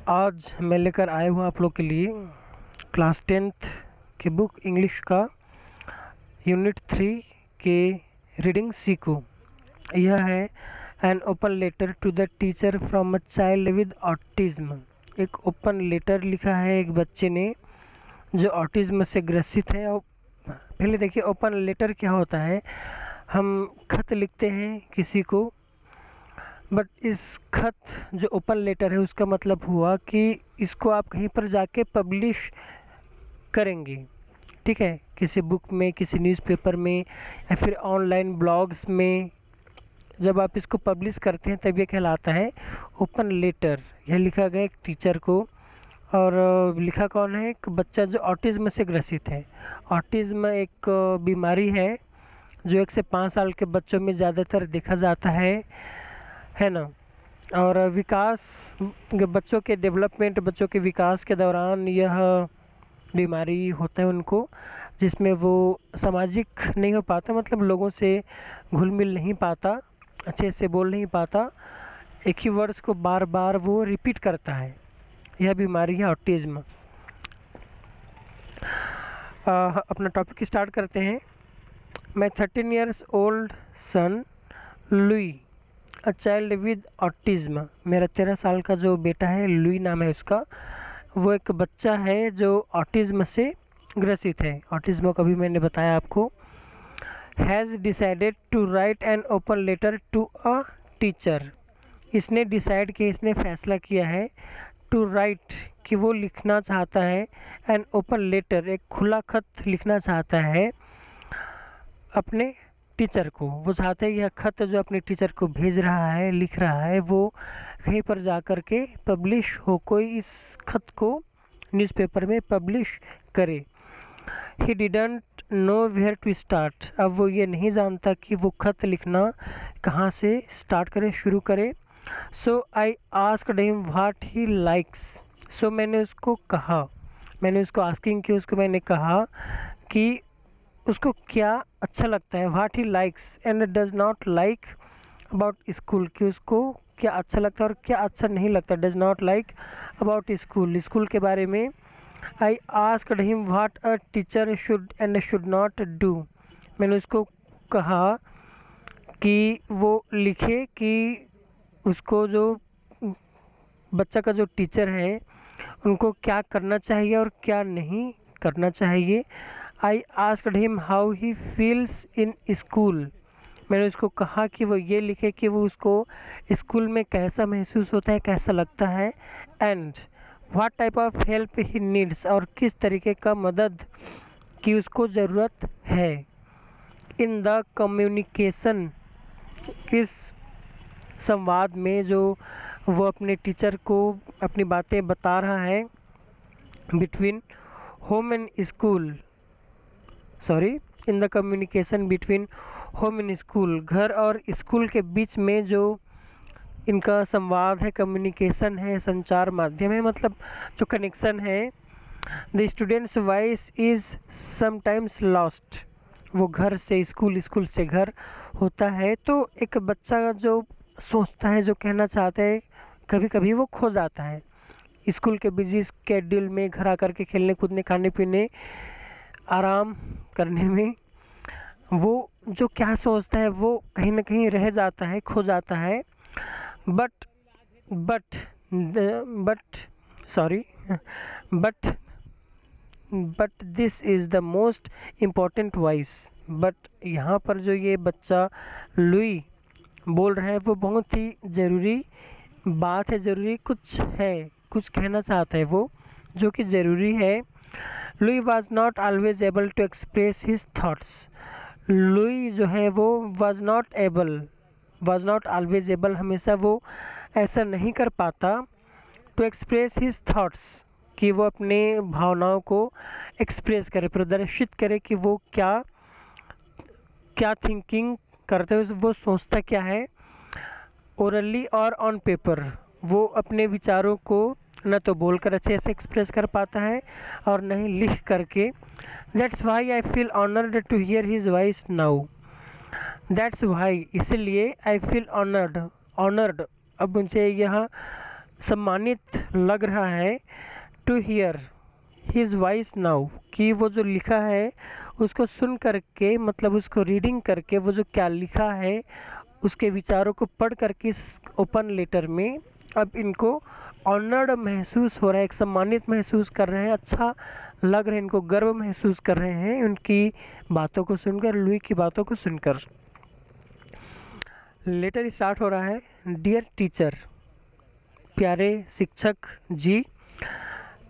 आज मैं लेकर आया हूँ आप लोग के लिए क्लास 10th की बुक इंग्लिश का यूनिट 3 के रीडिंग सीखो। यह है an open letter to the teacher from a child with autism. एक ओपन लेटर लिखा है एक बच्चे ने जो ऑटिज्म से ग्रसित है। और पहले देखिए ओपन लेटर क्या होता है। हम खत लिखते हैं किसी को, बट इस खत जो ओपन लेटर है उसका मतलब हुआ कि इसको आप कहीं पर जाके पब्लिश करेंगे, ठीक है, किसी बुक में, किसी न्यूज़पेपर में या फिर ऑनलाइन ब्लॉग्स में। जब आप इसको पब्लिश करते हैं तब ये कहलाता है ओपन लेटर। यह लिखा गया एक टीचर को, और लिखा कौन है? एक बच्चा जो ऑटिज्म से ग्रसित है। ऑटिज्म एक बीमारी है जो 1 से 5 साल के बच्चों में ज़्यादातर देखा जाता है ना। और विकास, बच्चों के डेवलपमेंट, बच्चों के विकास के दौरान यह बीमारी होता है उनको, जिसमें वो सामाजिक नहीं हो पाता, मतलब लोगों से घुल मिल नहीं पाता, अच्छे से बोल नहीं पाता, एक ही वर्ड्स को बार बार वो रिपीट करता है। यह बीमारी है ऑटिज्म। अपना टॉपिक स्टार्ट करते हैं। माई 13 years old son Louis a child with autism. मेरा 13 साल का जो बेटा है, लुई नाम है उसका, वो एक बच्चा है जो ऑटिज्म से ग्रसित है। ऑटिज्म का भी मैंने बताया आपको। Has decided to write an open letter to a teacher. इसने डिसाइड किया, इसने फैसला किया है टू राइट कि वो लिखना चाहता है एन ओपन लेटर, एक खुला खत लिखना चाहता है अपने टीचर को। वो चाहते हैं यह खत जो अपने टीचर को भेज रहा है, लिख रहा है, वो कहीं पर जा कर के पब्लिश हो, कोई इस खत को न्यूज़पेपर में पब्लिश करे। He didn't know where to start. अब वो ये नहीं जानता कि वो खत लिखना कहाँ से स्टार्ट करे, शुरू करे। So I asked him what he likes. So मैंने उसको कहा, मैंने उसको आस्किंग की, उसको मैंने कहा कि उसको क्या अच्छा लगता है, what he likes and does not like about school, कि उसको क्या अच्छा लगता है और क्या अच्छा नहीं लगता। Does not like about school, school के बारे में। I asked him what a teacher should and should not do. मैंने उसको कहा कि वो लिखे कि उसको जो बच्चा का जो टीचर है उनको क्या करना चाहिए और क्या नहीं करना चाहिए। आई asked him how he feels in school. मैंने उसको कहा कि वो ये लिखे कि वो उसको स्कूल में कैसा महसूस होता है, कैसा लगता है। And what type of help he needs, और किस तरीके का मदद की उसको ज़रूरत है। इन द कम्युनिकेशन, इस संवाद में जो वो अपने टीचर को अपनी बातें बता रहा है, between home and school, sorry, in the communication between home and school, घर और स्कूल के बीच में जो इनका संवाद है, कम्युनिकेशन है, संचार माध्यम है, मतलब जो कनेक्शन है। The students voice is sometimes lost. वो घर से स्कूल, स्कूल से घर होता है, तो एक बच्चा जो सोचता है, जो कहना चाहता है, कभी कभी वो खो जाता है स्कूल के बिजी स्केड्यूल में। घर आकर के खेलने कूदने, खाने पीने, आराम करने में वो जो क्या सोचता है वो कहीं ना कहीं रह जाता है, खो जाता है। But but but sorry but but this is the most important voice. But यहाँ पर जो ये बच्चा लुई बोल रहा है वो बहुत ही ज़रूरी बात है, ज़रूरी कुछ है, कुछ कहना चाहता है वो, जो कि ज़रूरी है। Louis was not always able to express his thoughts. Louis जो है वो वॉज नॉट ऑलवेज एबल, हमेशा वो ऐसा नहीं कर पाता, टू एक्सप्रेस हिज थाट्स, कि वो अपने भावनाओं को एक्सप्रेस करे, प्रदर्शित करे कि वो क्या क्या थिंकिंग करते हुए वो सोचता क्या है। ओरली और ऑन पेपर, वो अपने विचारों को न तो बोलकर अच्छे से एक्सप्रेस कर पाता है और न ही लिख करके। That's why I feel honoured to hear his voice now. That's why, इसलिए आई फील ऑनर्ड। अब मुझे यह सम्मानित लग रहा है। To hear his voice now, कि वो जो लिखा है उसको सुन करके, मतलब उसको रीडिंग करके, वो जो क्या लिखा है उसके विचारों को पढ़ करके इस ओपन लेटर में अब इनको ऑनर्ड महसूस हो रहा है, एक सम्मानित महसूस कर रहे हैं, अच्छा लग रहा है, इनको गर्व महसूस कर रहे हैं उनकी बातों को सुनकर, लुई की बातों को सुनकर। लेटर स्टार्ट हो रहा है। डियर टीचर, प्यारे शिक्षक जी,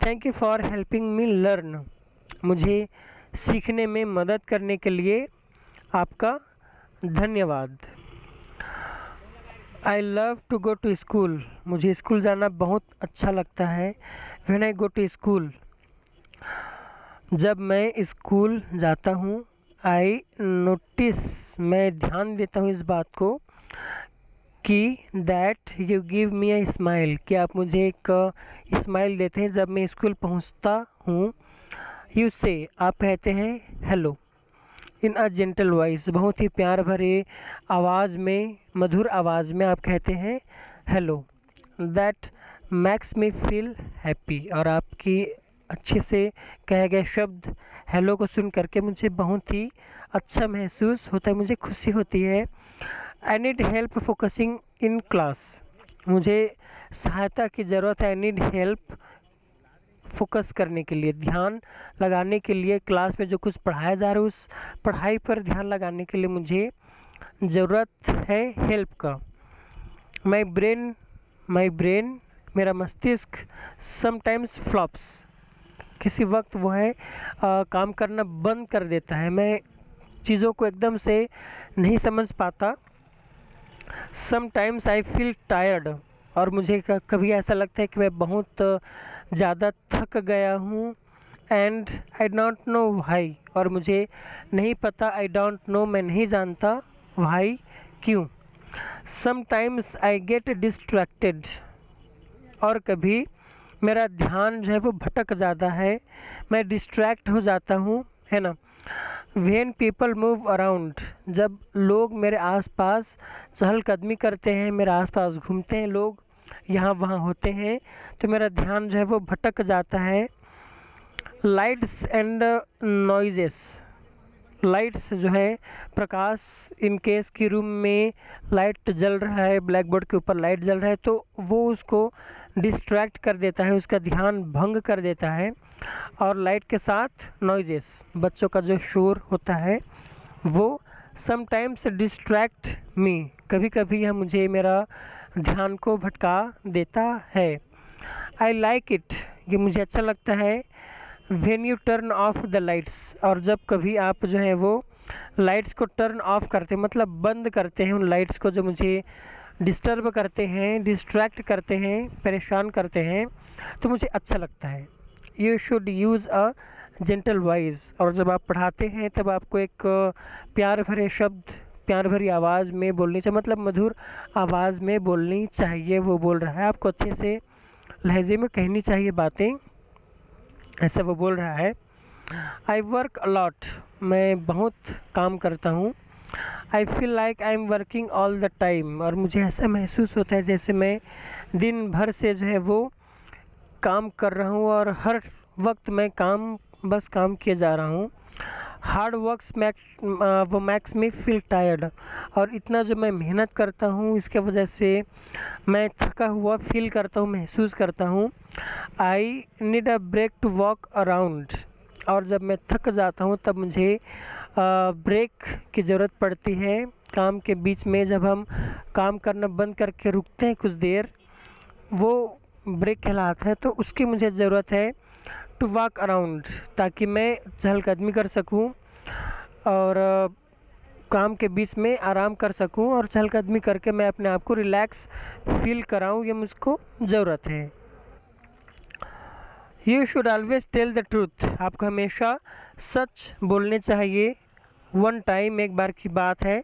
thank you for helping me learn, मुझे सीखने में मदद करने के लिए आपका धन्यवाद। I love to go to school, मुझे स्कूल जाना बहुत अच्छा लगता है। When I go to school, जब मैं स्कूल जाता हूँ। आई नोटिस, मैं ध्यान देता हूँ इस बात को कि that you give me a smile, कि आप मुझे एक स्माइल देते हैं जब मैं स्कूल पहुँचता हूँ। यू से, आप कहते हैं hello, in a gentle voice, बहुत ही प्यार भरे आवाज़ में, मधुर आवाज़ में आप कहते हैं hello. That max me feel happy, और आपकी अच्छे से कहे गए शब्द हेलो को सुन करके मुझे बहुत ही अच्छा महसूस होता है, मुझे खुशी होती है। I need help focusing in class, मुझे सहायता की ज़रूरत है। आई नीड हेल्प फोकस करने के लिए, ध्यान लगाने के लिए, क्लास में जो कुछ पढ़ाया जा रहा है उस पढ़ाई पर ध्यान लगाने के लिए मुझे ज़रूरत है हेल्प का। माई ब्रेन, मेरा मस्तिष्क समटाइम्स फ्लॉप्स, किसी वक्त वो है काम करना बंद कर देता है, मैं चीज़ों को एकदम से नहीं समझ पाता। समटाइम्स आई फील टायर्ड, और मुझे कभी ऐसा लगता है कि मैं बहुत ज़्यादा थक गया हूँ। And I don't know why, और मुझे नहीं पता, आई डोंट नो, मैं नहीं जानता, व्हाई, क्यों। समटाइम्स आई गेट डिस्ट्रैक्टेड, और कभी मेरा ध्यान जो है वो भटक जाता है, मैं डिस्ट्रैक्ट हो जाता हूँ, है ना। व्हेन पीपल मूव अराउंड, जब लोग मेरे आसपास चहलकदमी करते हैं, मेरे आसपास घूमते हैं, लोग यहाँ वहाँ होते हैं, तो मेरा ध्यान जो है वो भटक जाता है। लाइट्स एंड नॉइजेस, लाइट्स जो है प्रकाश, इन केस की रूम में लाइट जल रहा है, ब्लैक बोर्ड के ऊपर लाइट जल रहा है, तो वो उसको डिस्ट्रैक्ट कर देता है, उसका ध्यान भंग कर देता है। और लाइट के साथ नॉइजेस, बच्चों का जो शोर होता है वो समटाइम्स डिस्ट्रैक्ट मी, कभी कभी यह मुझे मेरा ध्यान को भटका देता है। आई लाइक इट, ये मुझे अच्छा लगता है। When U turn off the lights, और जब कभी आप जो है वो लाइट्स को टर्न ऑफ करते हैं, मतलब बंद करते हैं उन लाइट्स को जो मुझे डिस्टर्ब करते हैं, डिस्ट्रैक्ट करते हैं, परेशान करते हैं, तो मुझे अच्छा लगता है। You should use a gentle voice, और जब आप पढ़ाते हैं तब आपको एक प्यार भरे शब्द, प्यार भरी आवाज़ में बोलनी चाहिए, मतलब मधुर आवाज़ में बोलनी चाहिए। वो बोल रहा है, आपको अच्छे से लहजे में कहनी चाहिए बातें, ऐसा वो बोल रहा है। आई वर्क अलॉट, मैं बहुत काम करता हूँ। I feel like I am working all the time, और मुझे ऐसा महसूस होता है जैसे मैं दिन भर से जो है वो काम कर रहा हूँ, और हर वक्त मैं बस काम किए जा रहा हूँ। हार्ड वर्क्स वो मैक्स मी फील टायर्ड, और इतना जो मैं मेहनत करता हूँ इसके वजह से मैं थका हुआ फील करता हूँ, महसूस करता हूँ। I need a break to walk around, और जब मैं थक जाता हूँ तब मुझे ब्रेक की ज़रूरत पड़ती है। काम के बीच में जब हम काम करना बंद करके रुकते हैं कुछ देर, वो ब्रेक कहलाता है, तो उसकी मुझे ज़रूरत है। टू वॉक अराउंड, ताकि मैं चहलकदमी कर सकूं और काम के बीच में आराम कर सकूं, और चहलकदमी करके मैं अपने आप को रिलैक्स फील कराऊं, ये मुझको ज़रूरत है। You should always tell the truth, आपको हमेशा सच बोलने चाहिए। वन टाइम, एक बार की बात है,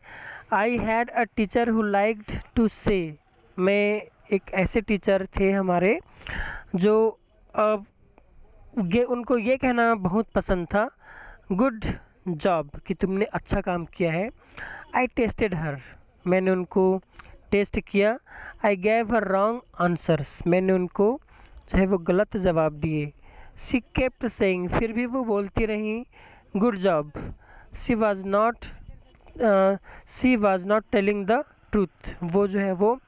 I had a teacher who liked to say, मैं एक ऐसे टीचर थे हमारे जो उनको ये कहना बहुत पसंद था, गुड जॉब, कि तुमने अच्छा काम किया है। आई टेस्टेड हर, मैंने उनको टेस्ट किया। आई गैव हर रॉन्ग आंसर्स, मैंने उनको जो है वो गलत जवाब दिए। शी केप्ट सेइंग, फिर भी वो बोलती रही, good job. She was not telling the truth, वो जो है वो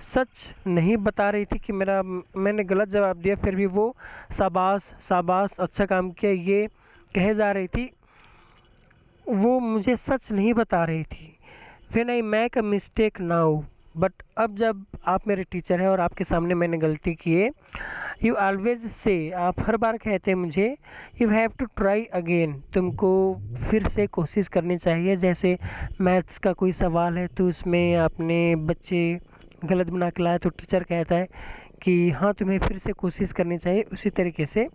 सच नहीं बता रही थी कि मैंने गलत जवाब दिया, फिर भी वो शाबाश शाबाश अच्छा काम किया ये कहे जा रही थी, वो मुझे सच नहीं बता रही थी। When I make a mistake now, but अब जब आप मेरे टीचर हैं और आपके सामने मैंने गलती की है, यू ऑलवेज से, आप हर बार कहते हैं मुझे, you have to try again, तुमको फिर से कोशिश करनी चाहिए। जैसे मैथ्स का कोई सवाल है तो उसमें आपने बच्चे गलत बना के लाया तो टीचर कहता है कि हाँ तुम्हें फिर से कोशिश करनी चाहिए, उसी तरीके से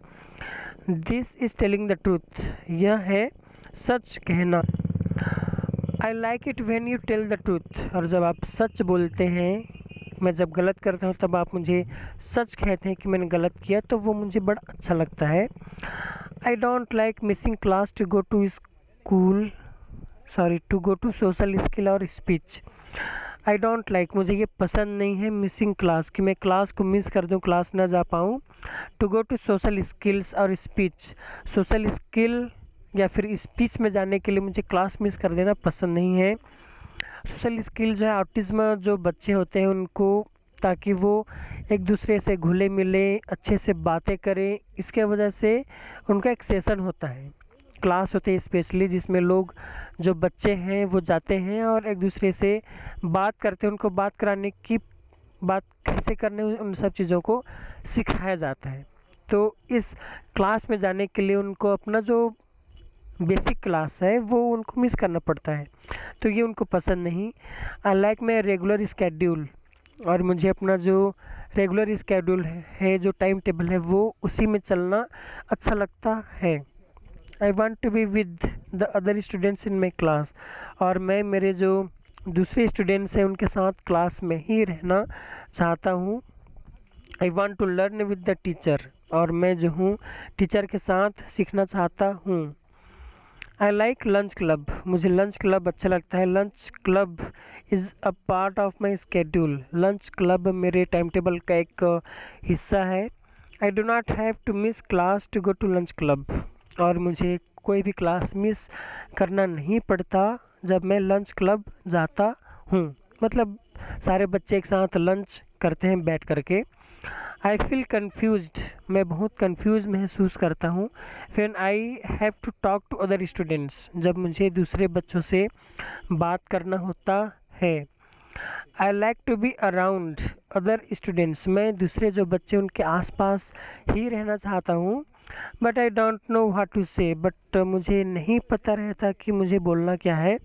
this is telling the truth, यह है सच कहना। I like it when you tell the truth, और जब आप सच बोलते हैं, मैं जब गलत करता हूँ तब आप मुझे सच कहते हैं कि मैंने गलत किया, तो वो मुझे बड़ा अच्छा लगता है। I don't like missing class to go to social skill और स्पीच। आई डोंट लाइक, मुझे ये पसंद नहीं है, मिसिंग क्लास, कि मैं क्लास को मिस कर दूँ, क्लास ना जा पाऊँ। To go to social skills और स्पीच, सोशल स्किल या फिर स्पीच में जाने के लिए मुझे क्लास मिस कर देना पसंद नहीं है। सोशल स्किल जो है ऑटिज्म जो बच्चे होते हैं उनको, ताकि वो एक दूसरे से घुले मिले अच्छे से बातें करें, इसके वजह से उनका एक सेशन होता है, क्लास होते हैं स्पेशली, जिसमें लोग जो बच्चे हैं वो जाते हैं और एक दूसरे से बात करते हैं, उनको बात कराने की, बात कैसे करने उन सब चीज़ों को सिखाया जाता है। तो इस क्लास में जाने के लिए उनको अपना जो बेसिक क्लास है वो उनको मिस करना पड़ता है, तो ये उनको पसंद नहीं। I like my regular schedule, और मुझे अपना जो रेगुलर स्केड्यूल है जो टाइम टेबल है वो उसी में चलना अच्छा लगता है। I want to be with the other students in my class, और मैं मेरे जो दूसरे स्टूडेंट्स हैं उनके साथ क्लास में ही रहना चाहता हूँ। I want to learn with the teacher, और मैं जो हूँ टीचर के साथ सीखना चाहता हूँ। आई लाइक लंच क्लब, मुझे लंच क्लब अच्छा लगता है। Lunch club is a part of my schedule, lunch club मेरे टाइम टेबल का एक हिस्सा है। I do not have to miss class to go to lunch club, और मुझे कोई भी क्लास मिस करना नहीं पड़ता जब मैं लंच क्लब जाता हूँ, मतलब सारे बच्चे एक साथ लंच करते हैं बैठ करके। आई फील कन्फ्यूज्ड, मैं बहुत कन्फ्यूज़ महसूस करता हूँ। When I have to talk to other students, जब मुझे दूसरे बच्चों से बात करना होता है। I like to be around other students, मैं दूसरे जो बच्चे उनके आसपास ही रहना चाहता हूँ। But I don't know what to say, but मुझे नहीं पता रहता कि मुझे बोलना क्या है।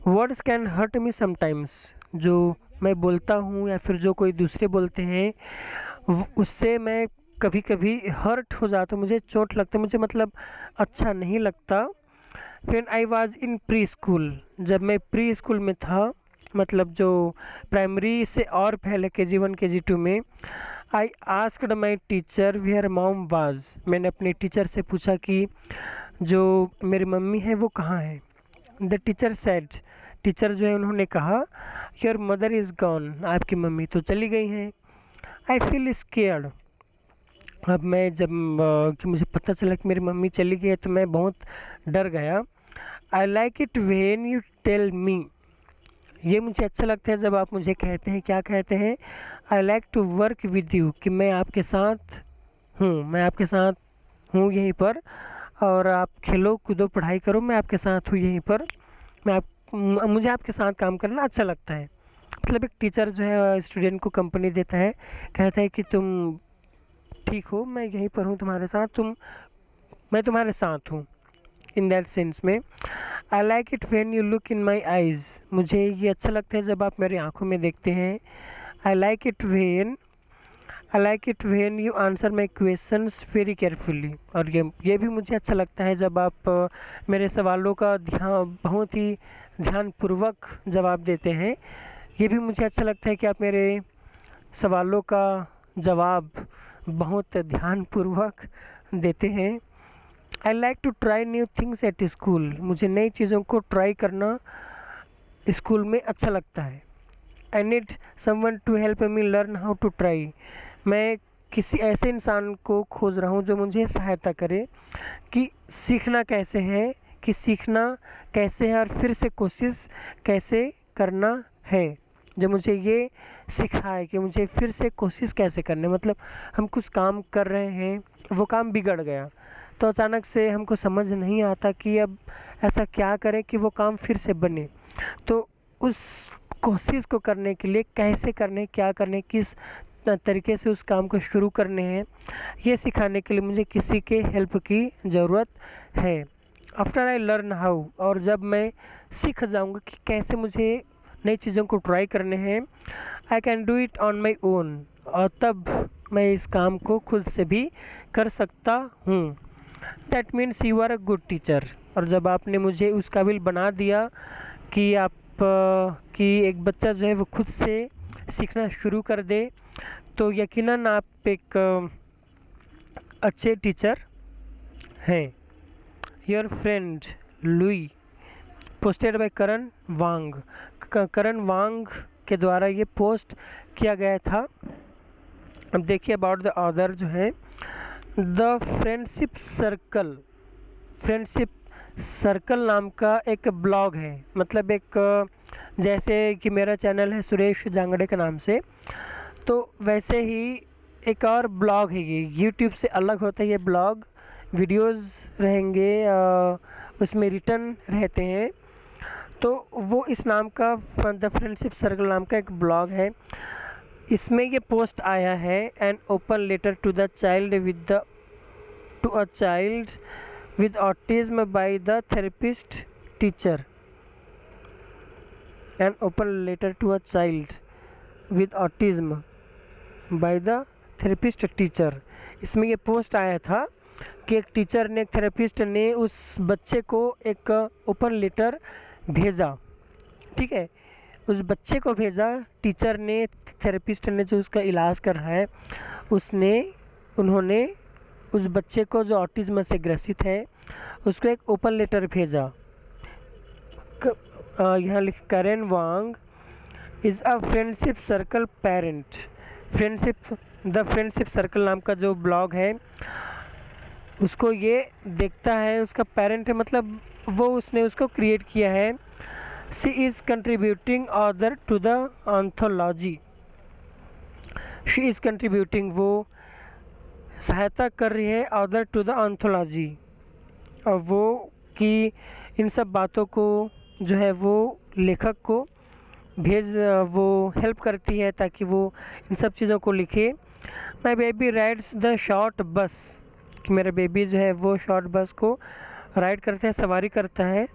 Words can hurt me sometimes, जो मैं बोलता हूँ या फिर जो कोई दूसरे बोलते हैं उससे मैं कभी कभी हर्ट हो जाता हूँ, मुझे चोट लगता है, मुझे मतलब अच्छा नहीं लगता। फिर I was in pre school, जब मैं प्री स्कूल में था, मतलब जो प्राइमरी से और पहले KG 1 KG 2 में, I asked my teacher where mom was, मैंने अपने टीचर से पूछा कि जो मेरी मम्मी है वो कहाँ है। द टीचर सेड, टीचर जो है उन्होंने कहा, योर मदर इज़ गॉन, आपकी मम्मी तो चली गई हैं। आई फील स्केयर्ड, अब मैं जब कि मुझे पता चला कि मेरी मम्मी चली गई है तो मैं बहुत डर गया। I like it when you tell me, ये मुझे अच्छा लगता है जब आप मुझे कहते हैं, क्या कहते हैं, I like to work with you, कि मैं आपके साथ हूँ, मैं आपके साथ हूँ यहीं पर, और आप खेलो कूदो पढ़ाई करो, मैं आपके साथ हूँ यहीं पर, मुझे आपके साथ काम करना अच्छा लगता है। मतलब एक टीचर जो है स्टूडेंट को कंपनी देता है, कहता है कि तुम ठीक हो, मैं यहीं पर हूँ तुम्हारे साथ, मैं तुम्हारे साथ हूँ, इन दैट सेंस में। आई like it when you look in my eyes, मुझे ये अच्छा लगता है जब आप मेरी आँखों में देखते हैं। I like it when you answer my questions very carefully, और ये भी मुझे अच्छा लगता है जब आप मेरे सवालों का बहुत ही ध्यानपूर्वक जवाब देते हैं। ये भी मुझे अच्छा लगता है कि आप मेरे सवालों का जवाब बहुत ध्यानपूर्वक देते हैं। I like to try new things at school, मुझे नई चीज़ों को ट्राई करना स्कूल में अच्छा लगता है। I need someone to help me learn how to try. मैं किसी ऐसे इंसान को खोज रहा हूँ जो मुझे सहायता करे कि सीखना कैसे है, कि सीखना कैसे है और फिर से कोशिश कैसे करना है, जो मुझे ये सिखाए कि मुझे फिर से कोशिश कैसे करनी है। मतलब हम कुछ काम कर रहे हैं, वो काम बिगड़ गया, तो अचानक से हमको समझ नहीं आता कि अब ऐसा क्या करें कि वो काम फिर से बने। तो उस कोशिश को करने के लिए कैसे करने, क्या करने, किस तरीके से उस काम को शुरू करने हैं, ये सिखाने के लिए मुझे किसी के हेल्प की ज़रूरत है। आफ्टर आई लर्न हाउ, और जब मैं सीख जाऊंगा कि कैसे मुझे नई चीज़ों को ट्राई करने हैं, I can do it on my own, और तब मैं इस काम को खुद से भी कर सकता हूँ। That means you are a good teacher. और जब आपने मुझे उस काबिल बना दिया कि कि एक बच्चा जो है वो खुद से सीखना शुरू कर दे, तो यकीनन आप एक अच्छे टीचर हैं। Your friend Louie, posted by Karan Wang. Karan Wang के द्वारा ये पोस्ट किया गया था। अब देखिए अबाउट द ऑथर जो है, the friendship circle. Friendship circle नाम का एक ब्लॉग है, मतलब एक जैसे कि मेरा चैनल है सुरेश जांगड़े के नाम से, तो वैसे ही एक और ब्लॉग है ये, यूट्यूब से अलग होता है ये ब्लॉग। वीडियोस रहेंगे, उसमें रिटर्न रहते हैं, तो वो इस नाम का द फ्रेंडशिप सर्कल नाम का एक ब्लॉग है। इसमें ये पोस्ट आया है, an open letter to the child to a child with autism by the therapist teacher। An open letter to a child with autism by the therapist teacher। इसमें ये पोस्ट आया था कि एक टीचर ने, एक थेरेपिस्ट ने उस बच्चे को एक ओपन लेटर भेजा। ठीक है, उस बच्चे को भेजा टीचर ने, थेरेपिस्ट ने जो उसका इलाज कर रहा है उन्होंने उस बच्चे को जो ऑटिज्म से ग्रसित है उसको एक ओपन लेटर भेजा। यहाँ लिख, Karan Wang is a friendship circle parent. The friendship circle नाम का जो ब्लॉग है उसको ये देखता है, उसका पेरेंट है, मतलब उसने उसको क्रिएट किया है। She is contributing author to the anthology. She is contributing, वो सहायता कर रही है, ऑदर टू द ऑन्थोलॉजी, और वो कि इन सब बातों को जो है वो लेखक को वो हेल्प करती है ताकि वो इन सब चीज़ों को लिखे। My baby rides the short बस, कि मेरा बेबी जो है वो शॉर्ट बस को राइड करता है, सवारी करता है।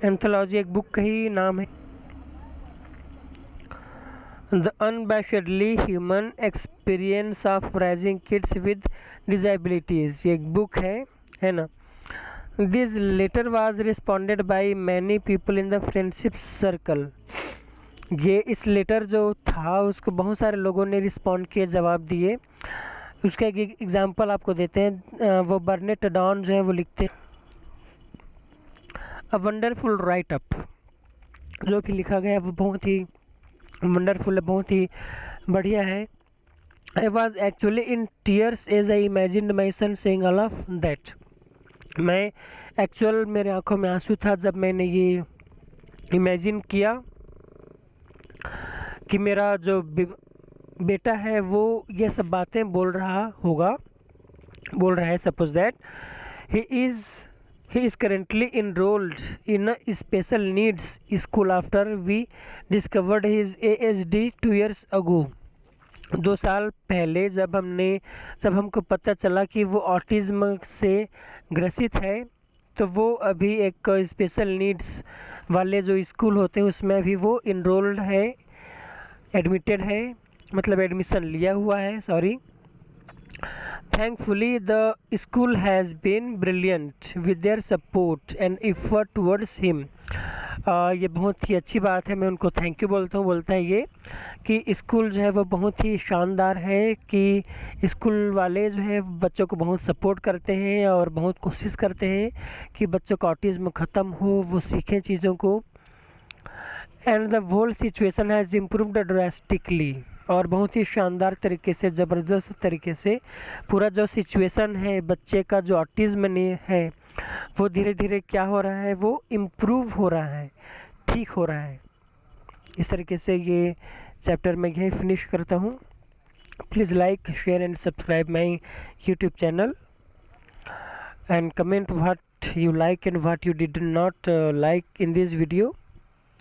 एंथोलॉजी एक बुक का ही नाम है। The unabashedly human experience of raising kids with disabilities, ये एक बुक है ना। This letter was responded by many people in the friendship circle. ये इस लेटर जो था उसको बहुत सारे लोगों ने रिस्पॉन्ड किए, जवाब दिए। उसका एक एग्जांपल आपको देते हैं। वो बर्नेट डॉन जो है वो लिखते हैं, अ वंडरफुल राइट अप, जो भी लिखा गया है वो बहुत ही वंडरफुल है, बहुत ही बढ़िया है। I was actually in tears as I imagined my son saying all of that. मैं एक्चुअल मेरे आंखों में आंसू था जब मैंने ये इमेजिन किया कि मेरा जो बेटा है वो ये सब बातें बोल रहा है। Suppose that he is currently enrolled in a special needs school after we discovered his ASD 2 years ago। 2 साल पहले जब हमको पता चला कि वो ऑटिज्म से ग्रसित है, तो वो अभी एक स्पेशल नीड्स वाले जो स्कूल होते हैं उसमें अभी वो इनरोल्ड है, एडमिटेड है, मतलब एडमिशन लिया हुआ है, sorry. Thankfully, the school has been brilliant with their support and effort towards him। ये बहुत ही अच्छी बात है, मैं उनको थैंक यू बोलता है ये कि स्कूल जो है वो बहुत ही शानदार है, कि स्कूल वाले जो है बच्चों को बहुत सपोर्ट करते हैं और बहुत कोशिश करते हैं कि बच्चों का ऑटिज्म ख़त्म हो, वो सीखें चीज़ों को। And the whole situation has improved drastically, और बहुत ही शानदार तरीके से, ज़बरदस्त तरीके से पूरा जो सिचुएशन है बच्चे का जो ऑटिज़्म है वो धीरे धीरे क्या हो रहा है, वो इम्प्रूव हो रहा है, ठीक हो रहा है। इस तरीके से ये चैप्टर मैं यही फिनिश करता हूँ। Please like, share and subscribe my YouTube channel and comment what you like and what you did not like in this video.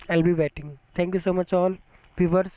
I'll be waiting. Thank you so much all viewers.